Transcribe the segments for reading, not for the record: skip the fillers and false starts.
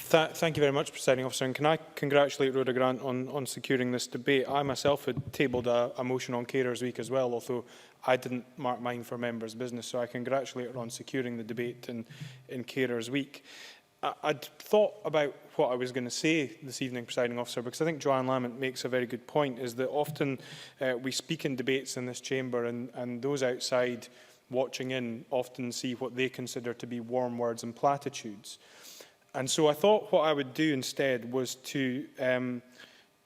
Thank you very much, Presiding Officer. And can I congratulate Rhoda Grant on securing this debate? I myself had tabled a motion on Carers Week as well, although I didn't mark mine for members' business. So I congratulate her on securing the debate in Carers Week. I'd thought about what I was going to say this evening, Presiding Officer, because I think Joanne Lamont makes a very good point, is that often we speak in debates in this chamber and those outside watching in often see what they consider to be warm words and platitudes. And so I thought what I would do instead was to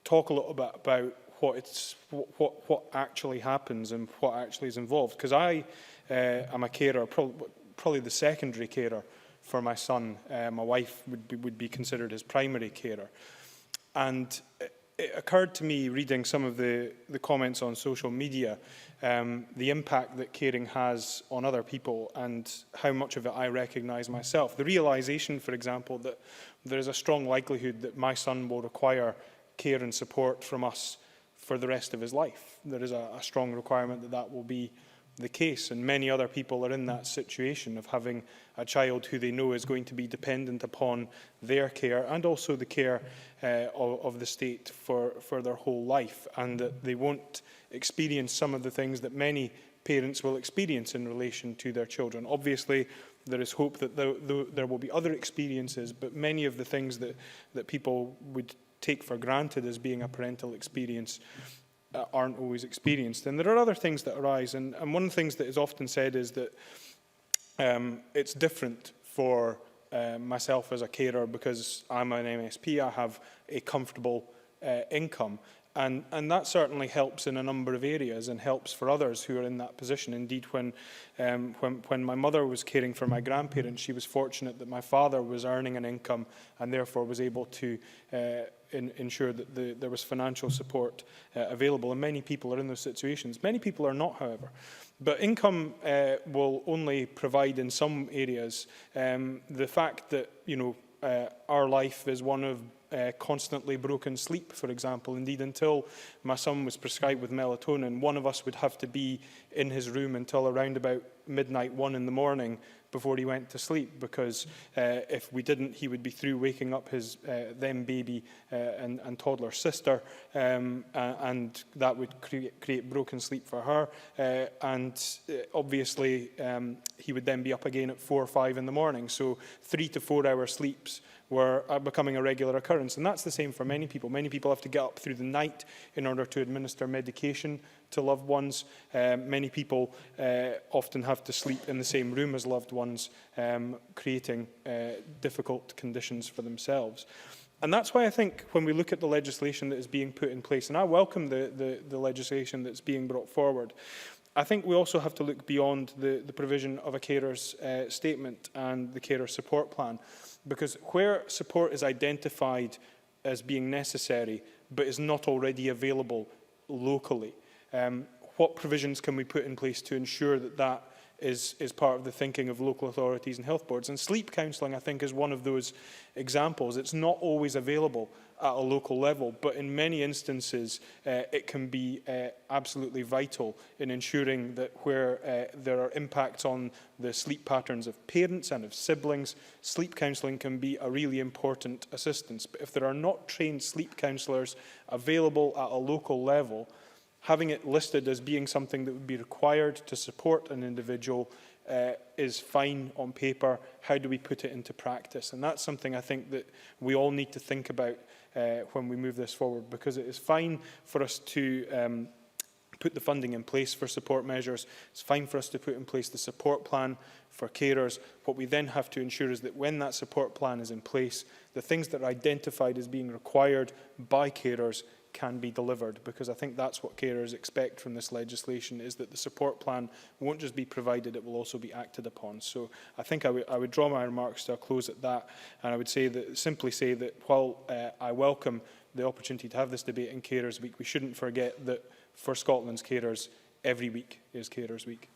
talk a little bit about what actually happens and what actually is involved. Because I am a carer, probably the secondary carer for my son. My wife would be considered his primary carer. And it occurred to me, reading some of the comments on social media, the impact that caring has on other people and how much of it I recognise myself. The realisation, for example, that there is a strong likelihood that my son will require care and support from us for the rest of his life. There is a strong requirement that that will be the case, and many other people are in that situation of having a child who they know is going to be dependent upon their care and also the care of the state for their whole life, and that they won't experience some of the things that many parents will experience in relation to their children. Obviously, there is hope that there will be other experiences, but many of the things that people would take for granted as being a parental experience aren't always experienced. And there are other things that arise, and one of the things that is often said is that it's different for myself as a carer because I'm an MSP, I have a comfortable income. And that certainly helps in a number of areas and helps for others who are in that position. Indeed, when my mother was caring for my grandparents, she was fortunate that my father was earning an income and therefore was able to ensure that there was financial support available. And many people are in those situations. Many people are not, however. But income will only provide in some areas. The fact that, our life is one of constantly broken sleep, for example. Indeed, until my son was prescribed with melatonin, one of us would have to be in his room until around about midnight, 1 in the morning, before he went to sleep, because if we didn't, he would be through waking up his then baby and toddler sister, and that would create broken sleep for her. Obviously, he would then be up again at 4 or 5 in the morning. So 3 to 4 hour sleeps were becoming a regular occurrence. And that's the same for many people. Many people have to get up through the night in order to administer medication to loved ones. Many people often have to sleep in the same room as loved ones, creating difficult conditions for themselves. And that's why I think when we look at the legislation that is being put in place, and I welcome the legislation that's being brought forward, I think we also have to look beyond the provision of a carer's statement and the carer support plan. Because where support is identified as being necessary but is not already available locally, what provisions can we put in place to ensure that that is part of the thinking of local authorities and health boards? And sleep counselling, I think, is one of those examples. It's not always available at a local level, but in many instances it can be absolutely vital in ensuring that where there are impacts on the sleep patterns of parents and of siblings, sleep counselling can be a really important assistance. But if there are not trained sleep counsellors available at a local level, having it listed as being something that would be required to support an individual is fine on paper. How do we put it into practice? And that's something I think that we all need to think about when we move this forward, because it is fine for us to put the funding in place for support measures. It's fine for us to put in place the support plan for carers. What we then have to ensure is that when that support plan is in place, the things that are identified as being required by carers can be delivered, because I think that's what carers expect from this legislation, is that the support plan won't just be provided, it will also be acted upon. So I think I would draw my remarks to a close at that, and I would simply say that while I welcome the opportunity to have this debate in Carers Week, we shouldn't forget that for Scotland's carers, every week is Carers Week.